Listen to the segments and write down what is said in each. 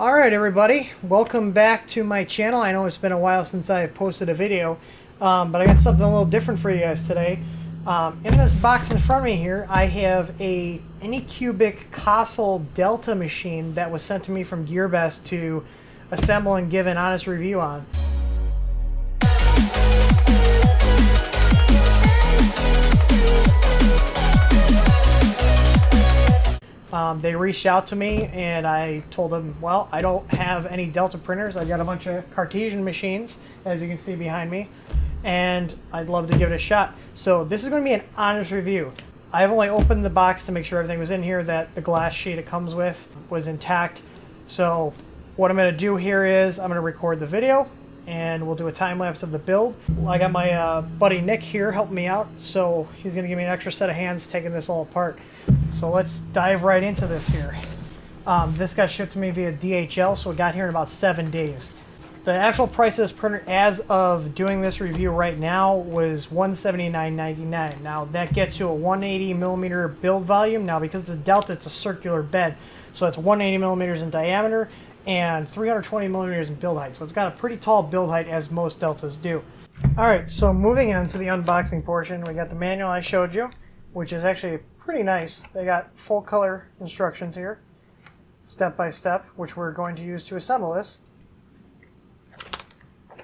Alright everybody, welcome back to my channel. I know it's been a while since I posted a video, but I got something a little different for you guys today. In this box in front of me here, I have a Anycubic Castle Delta machine that was sent to me from GearBest to assemble and give an honest review on. They reached out to me and I told them, well, I don't have any Delta printers. I've got a bunch of Cartesian machines, as you can see behind me, and I'd love to give it a shot. So this is going to be an honest review. I've only opened the box to make sure everything was in here, that the glass sheet it comes with was intact. So what I'm going to do here is I'm going to record the video and we'll do a time lapse of the build. I got my buddy Nick here helping me out, so he's going to give me an extra set of hands taking this all apart. So let's dive right into this here. This got shipped to me via DHL, so it got here in about 7 days. The actual price of this printer as of doing this review right now was $179.99. Now that gets you a 180 millimeter build volume. Now because it's a Delta, it's a circular bed, so it's 180 millimeters in diameter and 320 millimeters in build height. So it's got a pretty tall build height, as most Deltas do. Alright, so moving on to the unboxing portion, we got the manual I showed you, which is actually pretty nice. They got full color instructions here, step by step, which we're going to use to assemble this.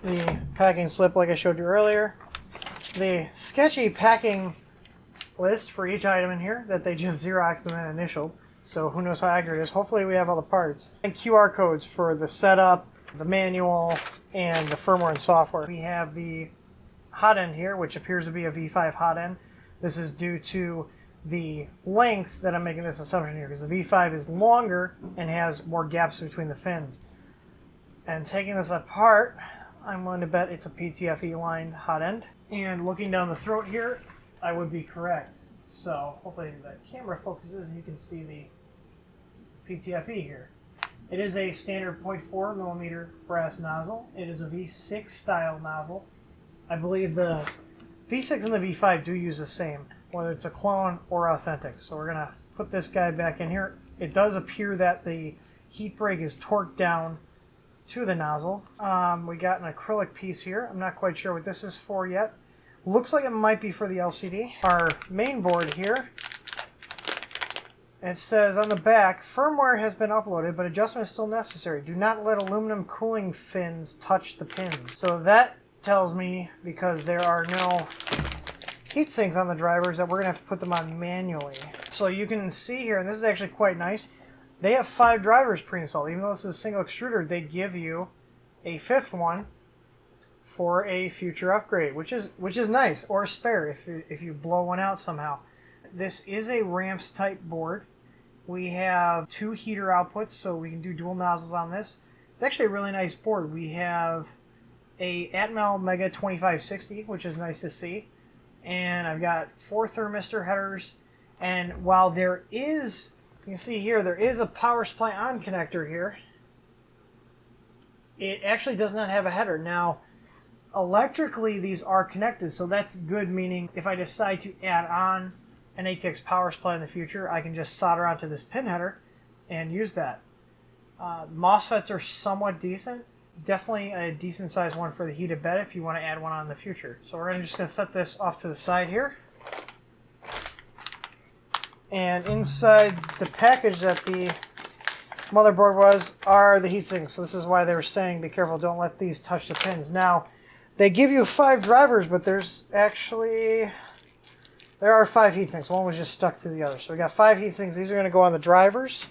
The packing slip like I showed you earlier. The sketchy packing list for each item in here that they just Xeroxed and then initialed. So who knows how accurate it is. Hopefully we have all the parts. And QR codes for the setup, the manual, and the firmware and software. We have the hot end here, which appears to be a V5 hot end. This is due to the length that I'm making this assumption here, because the V5 is longer and has more gaps between the fins. And taking this apart, I'm willing to bet it's a PTFE line hot end. And looking down the throat here, I would be correct. So hopefully the camera focuses and you can see the PTFE here. It is a standard 0.4 millimeter brass nozzle. It is a V6 style nozzle. I believe the V6 and the V5 do use the same, whether it's a clone or authentic. So we're going to put this guy back in here. It does appear that the heat break is torqued down to the nozzle. We got an acrylic piece here. I'm not quite sure what this is for yet. Looks like it might be for the LCD. Our main board here, it says on the back, firmware has been uploaded, but adjustment is still necessary. Do not let aluminum cooling fins touch the pins. So that tells me, because there are no heat sinks on the drivers, that we're going to have to put them on manually. So you can see here, and this is actually quite nice, they have 5 drivers pre-installed. Even though this is a single extruder, they give you a 5th one for a future upgrade, which is nice, or a spare if you blow one out somehow. This is a ramps type board. We have 2 heater outputs, so we can do dual nozzles on this. It's actually a really nice board. We have a Atmel Mega 2560, which is nice to see. And I've got 4 thermistor headers. And while there is, you can see here, there is a power supply on connector here, it actually does not have a header. Now, electrically, these are connected, so that's good, meaning if I decide to add on an ATX power supply in the future, I can just solder onto this pin header and use that. MOSFETs are somewhat decent. Definitely a decent sized one for the heated bed if you want to add one on in the future. So we're just going to set this off to the side here. And inside the package that the motherboard was are the heatsinks. So this is why they were saying be careful, don't let these touch the pins. Now, they give you 5 drivers, but there are 5 heatsinks. One was just stuck to the other. So we got 5 heatsinks. These are going to go on the drivers.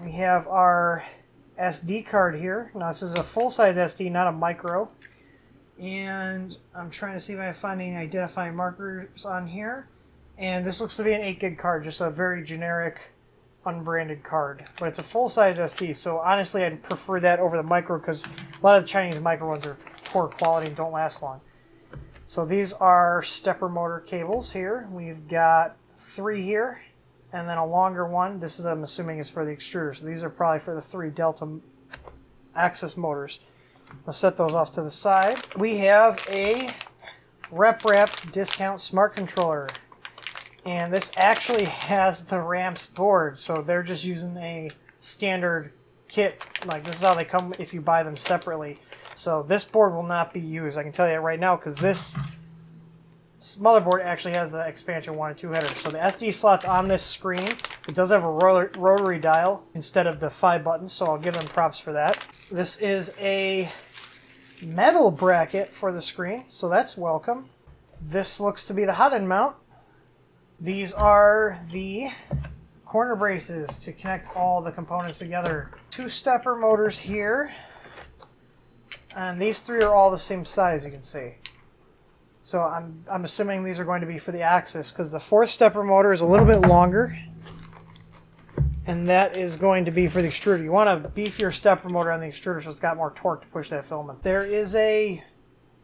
We have our SD card here. Now this is a full-size SD, not a micro. And I'm trying to see if I can find any identifying markers on here. And this looks to be an 8 gig card, just a very generic, unbranded card. But it's a full-size SD, so honestly I'd prefer that over the micro, because a lot of the Chinese micro ones are poor quality and don't last long. So these are stepper motor cables here. We've got 3 here, and then a longer one. This is, I'm assuming, is for the extruder. So these are probably for the 3 Delta axis motors. I'll set those off to the side. We have a RepRap Discount Smart Controller. And this actually has the ramps board, so they're just using a standard kit. Like, this is how they come if you buy them separately. So this board will not be used. I can tell you that right now, because this motherboard actually has the expansion 1 and 2 headers. So the SD slot's on this screen. It does have a rotary dial instead of the 5 buttons, so I'll give them props for that. This is a metal bracket for the screen, so that's welcome. This looks to be the hot end mount. These are the corner braces to connect all the components together. 2 stepper motors here, and these 3 are all the same size, you can see. So I'm assuming these are going to be for the axis, because the 4th stepper motor is a little bit longer, and that is going to be for the extruder. You want to beef your stepper motor on the extruder so it's got more torque to push that filament. There is a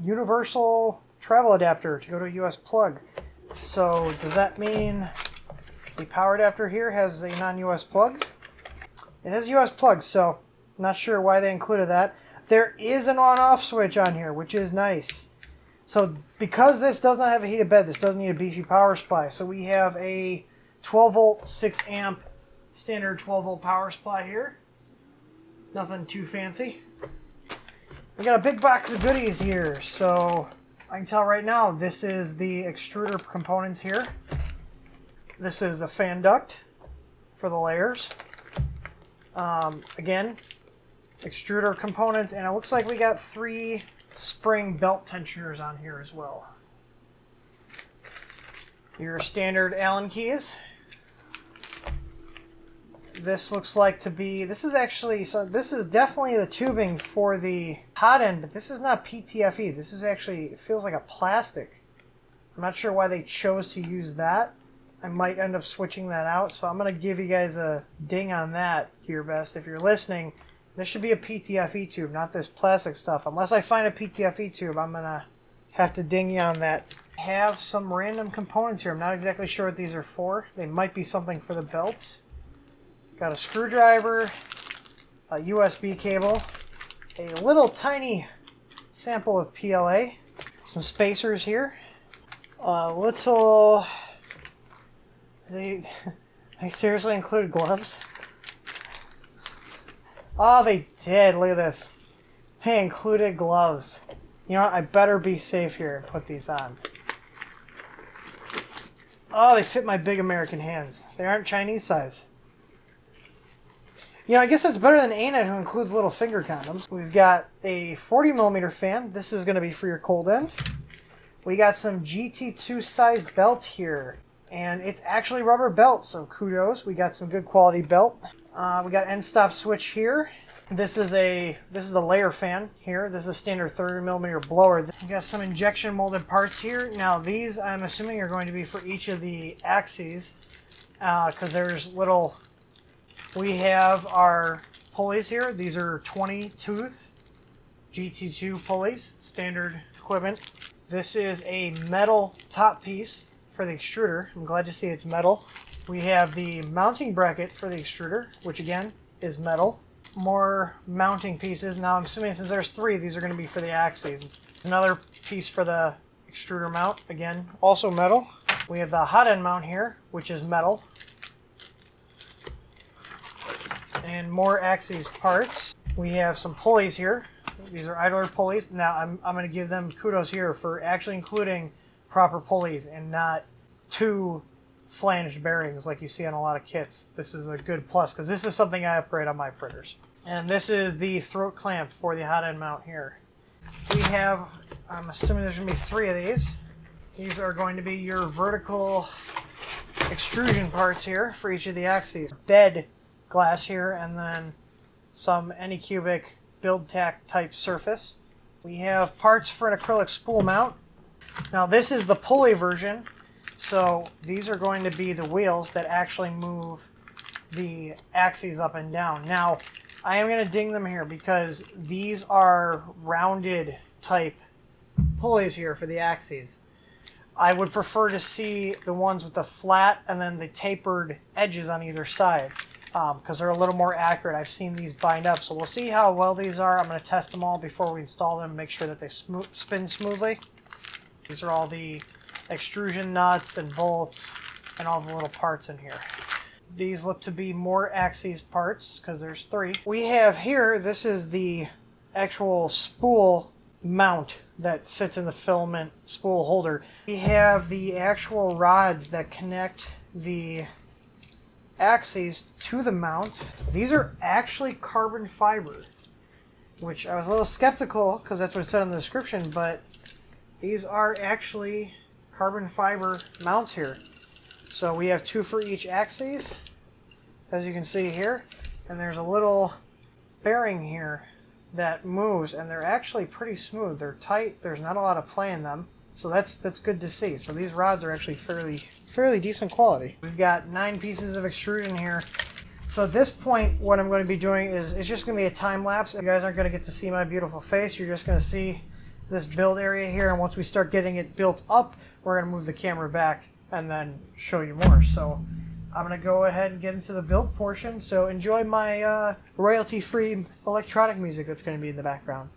universal travel adapter to go to a US plug. So does that mean the power adapter here has a non-US plug? It is a US plug, so I'm not sure why they included that. There is an on-off switch on here, which is nice. So because this does not have a heated bed, this doesn't need a beefy power supply. So we have a 12 volt, 6 amp standard 12 volt power supply here. Nothing too fancy. We got a big box of goodies here. So I can tell right now this is the extruder components here. This is the fan duct for the layers. Again, extruder components, and it looks like we got 3 spring belt tensioners on here as well. Your standard Allen keys. This looks like to be, this is actually, so this is definitely the tubing for the hot end, but this is not PTFE. This is actually, it feels like a plastic. I'm not sure why they chose to use that. I might end up switching that out, so I'm going to give you guys a ding on that, GearBest. If you're listening, this should be a PTFE tube, not this plastic stuff. Unless I find a PTFE tube, I'm going to have to ding you on that. I have some random components here. I'm not exactly sure what these are for. They might be something for the belts. Got a screwdriver, a USB cable, a little tiny sample of PLA, some spacers here, a little... They seriously included gloves? Oh, they did. Look at this. They included gloves. You know what? I better be safe here and put these on. Oh, they fit my big American hands. They aren't Chinese size. You know, I guess that's better than ANET, who includes little finger condoms. We've got a 40mm fan. This is going to be for your cold end. We got some GT2 sized belt here. And it's actually rubber belt, so kudos. We got some good quality belt. We got end stop switch here. This is the layer fan here. This is a standard 30mm blower. We got some injection molded parts here. Now these, I'm assuming, are going to be for each of the axes, because there's little. We have our pulleys here. These are 20 tooth GT2 pulleys, standard equipment. This is a metal top piece for the extruder. I'm glad to see it's metal. We have the mounting bracket for the extruder, which again is metal. More mounting pieces. Now I'm assuming since there's 3, these are going to be for the axes. Another piece for the extruder mount, again, also metal. We have the hot end mount here, which is metal. And more axes parts. We have some pulleys here. These are idler pulleys. Now I'm going to give them kudos here for actually including proper pulleys and not 2 flanged bearings like you see on a lot of kits. This is a good plus because this is something I upgrade on my printers. And this is the throat clamp for the hot end mount here. We have, I'm assuming there's going to be 3 of these. These are going to be your vertical extrusion parts here for each of the axes. Bed glass here, and then some Anycubic build tack type surface. We have parts for an acrylic spool mount. Now this is the pulley version, so these are going to be the wheels that actually move the axes up and down. Now I am going to ding them here because these are rounded type pulleys here for the axes. I would prefer to see the ones with the flat and then the tapered edges on either side because they're a little more accurate. I've seen these bind up, so we'll see how well these are. I'm going to test them all before we install them, make sure that they spin smoothly. These are all the extrusion nuts and bolts and all the little parts in here. These look to be more axes parts because there's 3. We have here, this is the actual spool mount that sits in the filament spool holder. We have the actual rods that connect the axes to the mount. These are actually carbon fiber, which I was a little skeptical because that's what it said in the description, but these are actually carbon fiber mounts here. So we have 2 for each axis, as you can see here, and there's a little bearing here that moves, and they're actually pretty smooth. They're tight. There's not a lot of play in them, so that's good to see. So these rods are actually fairly decent quality. We've got 9 pieces of extrusion here. So at this point, what I'm going to be doing is it's just going to be a time lapse. You guys aren't going to get to see my beautiful face. You're just going to see this build area here, and once we start getting it built up, we're going to move the camera back and then show you more. So I'm going to go ahead and get into the build portion, so enjoy my royalty-free electronic music that's going to be in the background.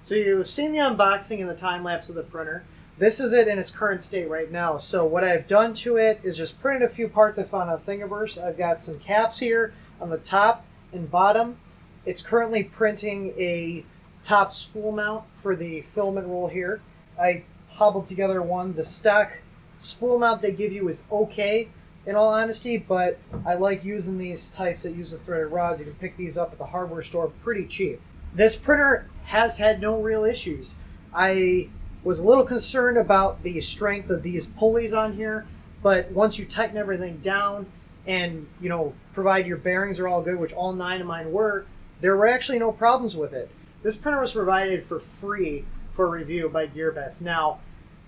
So you've seen the unboxing and the time lapse of the printer. This is it in its current state right now. So what I've done to it is just printed a few parts I found on Thingiverse. I've got some caps here on the top and bottom. It's currently printing a top spool mount for the filament roll here. I hobbled together one. The stock spool mount they give you is okay, in all honesty, but I like using these types that use the threaded rods. You can pick these up at the hardware store pretty cheap. This printer has had no real issues. I was a little concerned about the strength of these pulleys on here, but once you tighten everything down and, you know, provide your bearings are all good, which all 9 of mine were, there were actually no problems with it. This printer was provided for free for review by GearBest. Now,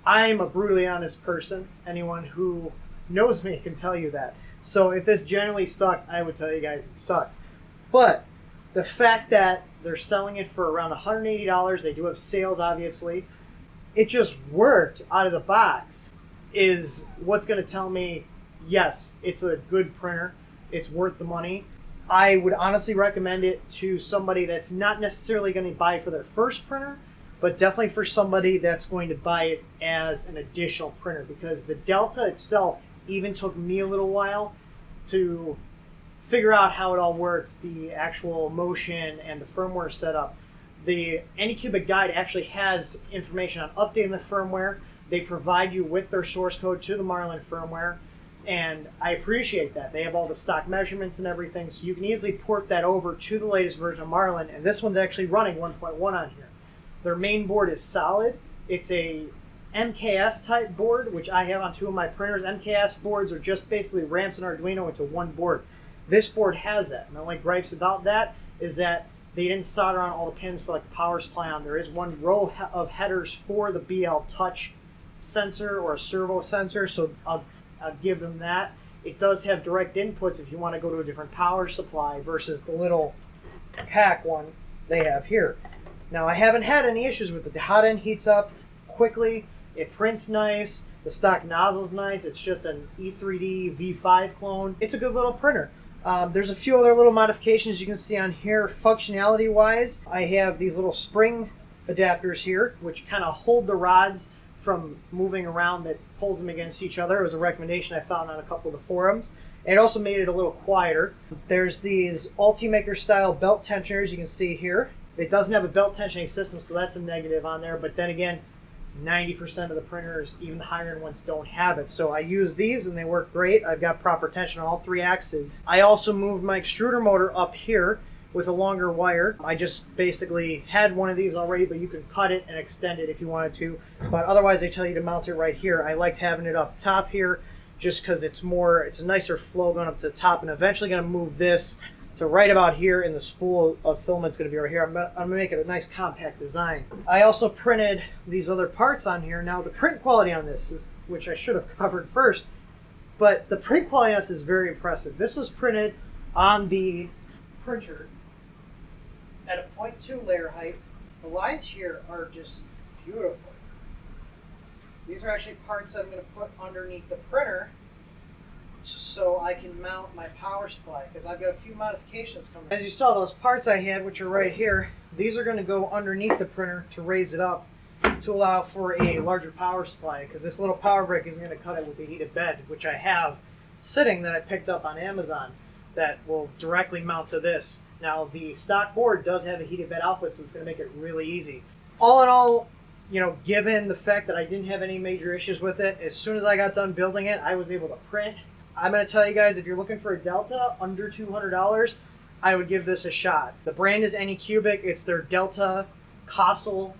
I'm a brutally honest person. Anyone who knows me can tell you that. So if this generally sucked, I would tell you guys it sucks. But The fact that they're selling it for around $180, they do have sales obviously, it just worked out of the box, is what's going to tell me, yes, it's a good printer, it's worth the money. I would honestly recommend it to somebody that's not necessarily going to buy it for their first printer, but definitely for somebody that's going to buy it as an additional printer, because the Delta itself even took me a little while to figure out how it all works, the actual motion and the firmware setup. The Anycubic guide actually has information on updating the firmware. They provide you with their source code to the Marlin firmware, and I appreciate that. They have all the stock measurements and everything, so you can easily port that over to the latest version of Marlin, and this one's actually running 1.1 on here. Their main board is solid. It's a MKS type board, which I have on two of my printers. MKS boards are just basically ramps and Arduino into one board. This board has that. And the only gripes about that is that they didn't solder on all the pins for like the power supply on. There is one row of headers for the BL Touch sensor or a servo sensor, so I'll give them that. It does have direct inputs if you want to go to a different power supply versus the little pack one they have here. Now I haven't had any issues with it. The hot end heats up quickly. It prints nice. The stock nozzle's nice. It's just an E3D V5 clone. It's a good little printer. There's a few other little modifications you can see on here functionality wise. I have these little spring adapters here which kind of hold the rods from moving around, that pulls them against each other. It was a recommendation I found on a couple of the forums. And it also made it a little quieter. There's these Ultimaker style belt tensioners you can see here. It doesn't have a belt tensioning system, so that's a negative on there. But then again, 90% of the printers, even the higher end ones, don't have it. So I use these and they work great. I've got proper tension on all three axes. I also moved my extruder motor up here with a longer wire. I just basically had one of these already, but you can cut it and extend it if you wanted to. But otherwise they tell you to mount it right here. I liked having it up top here just because it's a nicer flow going up to the top, and eventually going to move this to right about here, and the spool of filament's going to be right here. I'm going to make it a nice compact design. I also printed these other parts on here. Now the print quality on this is, which I should have covered first, but the print quality on this is very impressive. This was printed on the printer at a 0.2 layer height. The lines here are just beautiful. These are actually parts that I'm going to put underneath the printer so I can mount my power supply, because I've got a few modifications coming. As you saw, those parts I had, which are right here, these are going to go underneath the printer to raise it up to allow for a larger power supply, because this little power brick is going to cut it with the heated bed, which I have sitting that I picked up on Amazon that will directly mount to this. Now the stock board does have a heated bed output, so it's going to make it really easy. All in all, you know, given the fact that I didn't have any major issues with it, as soon as I got done building it, I was able to print. I'm going to tell you guys, if you're looking for a Delta under $200, I would give this a shot. The brand is Anycubic. It's their Delta Castle.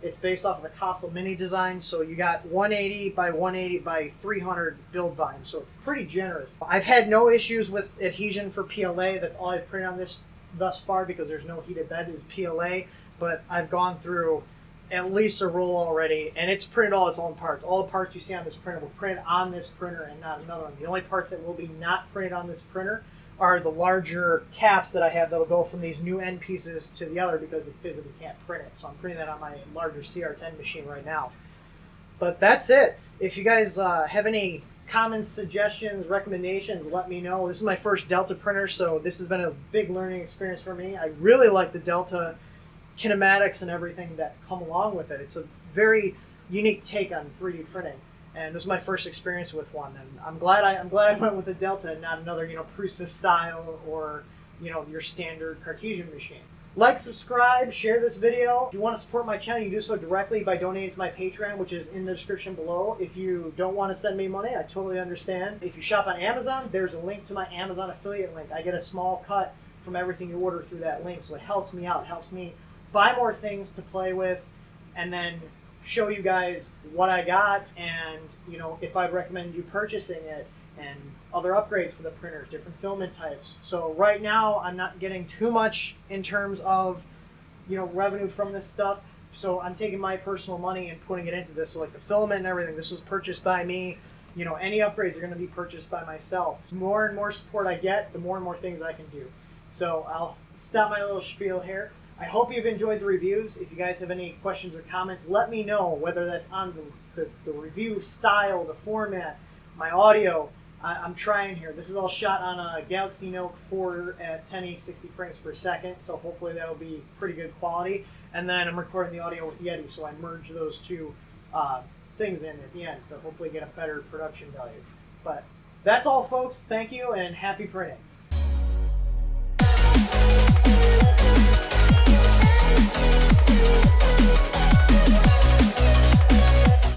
It's based off of the Castle Mini design, so you got 180 by 180 by 300 build volume, so it's pretty generous. I've had no issues with adhesion for PLA. That's all I've printed on this thus far, because there's no heated bed is PLA, but I've gone through at least a roll already, and it's printed all its own parts. All the parts you see on this printer will print on this printer and not another one. The only parts that will be not printed on this printer are the larger caps that I have that will go from these new end pieces to the other, because it physically can't print it. So I'm printing that on my larger CR10 machine right now. But that's it. If you guys have any comments, suggestions, recommendations, let me know. This is my first Delta printer, so this has been a big learning experience for me. I really like the Delta kinematics and everything that come along with it. It's a very unique take on 3D printing, and this is my first experience with one. And I'm glad I went with the Delta and not another, Prusa style or your standard Cartesian machine. Like, subscribe, share this video. If you want to support my channel, you can do so directly by donating to my Patreon, which is in the description below. If you don't want to send me money, I totally understand. If you shop on Amazon, there's a link to my Amazon affiliate link. I get a small cut from everything you order through that link, so it helps me out. It helps me buy more things to play with, and then show you guys what I got, and if I'd recommend you purchasing it, and other upgrades for the printers, different filament types. So right now I'm not getting too much in terms of revenue from this stuff, so I'm taking my personal money and putting it into this. So like the filament and everything, this was purchased by me. Any upgrades are going to be purchased by myself. The more and more support I get, the more and more things I can do. So I'll stop my little spiel here. I hope you've enjoyed the reviews. If you guys have any questions or comments, let me know, whether that's on the review style, the format, my audio. I'm trying here. This is all shot on a Galaxy Note 4 at 1080 60 frames per second, so hopefully that'll be pretty good quality. And then I'm recording the audio with Yeti, so I merge those two things in at the end, so hopefully get a better production value. But that's all, folks. Thank you, and happy printing.